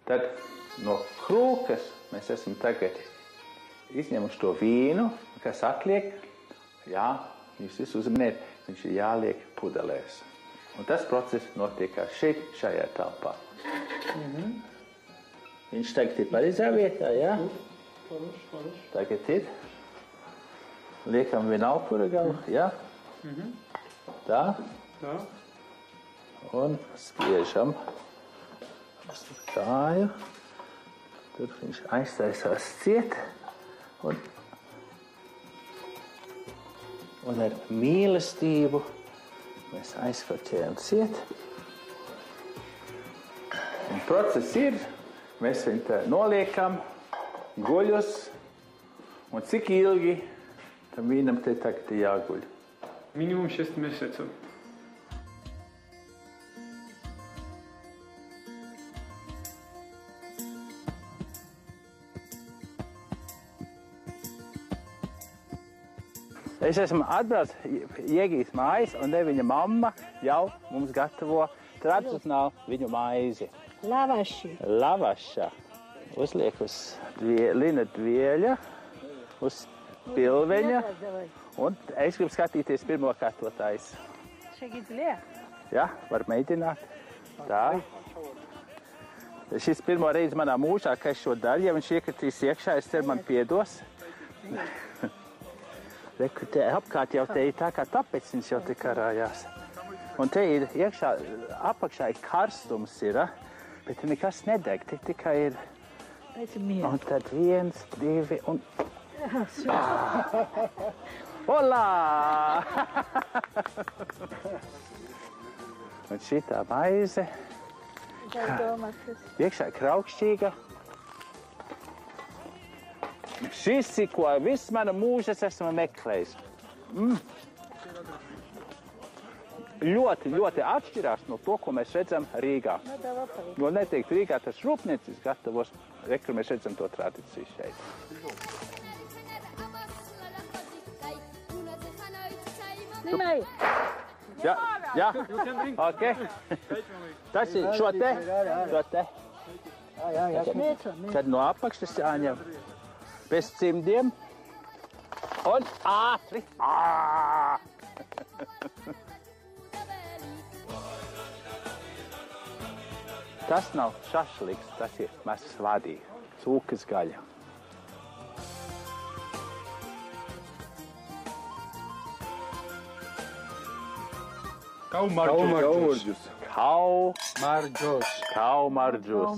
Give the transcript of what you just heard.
Tad no krūkas mēs esam tagad izņemuši to vīnu, kas atliek. Jā, jūs visi uzminiet, viņš ir jāliek pudelēs. Un tas process notiek šeit, šajā telpā. Viņš tagad ir pareizā vietā, jā? Tagad ir. Liekam vienalpura galu, jā? Tā. Un spiežam uz kāju. Tur viņš aiztaisās ciet. Un ar mīlestību mēs aizkaķējam ciet. Un process ir, mēs viņu tā noliekam guļus. Un cik ilgi tam vīnam te tagad jāguļ? Minimum 6 месяцев. Es esmu atbraucis Iegijas mājas, un viņa mamma jau mums gatavo tradicionālu viņu maizi. Lavaša. Uzliek uz lina dvieļa, uz pilveņa, un es gribu skatīties pirmo kārtotājs. Jā, var mēģināt. Tā. Šis pirmo reizi manā mūžā, ka es šo daru, ja viņš iekritīs iekšā, es ceru man piedos. Reku, te apkārt jau te ir tā kā tāpēc viņš jau te karājās. Un te ir iekšā, apakšā ir karstums ir, bet nekas nedeg, te tikai ir. Un tad 1, 2 un... Olā! Un šitā maize. Iekšā ir kraukšķīga. Šis ir, ko viss mana mūža es esmu meklējis. Ļoti, ļoti atšķirās no to, ko mēs redzam Rīgā. Jo neteikt Rīgā tas rūpniecis gatavos, kur mēs redzam to tradīciju šeit. Jā, ok. Tas ir šo te. Tad no apakšas jāņem. Bez cimdiem un ātri. Tas nav šašliks, tas ir masvadi, cūkas gaļa. Kaumarģus. Kaumarģus.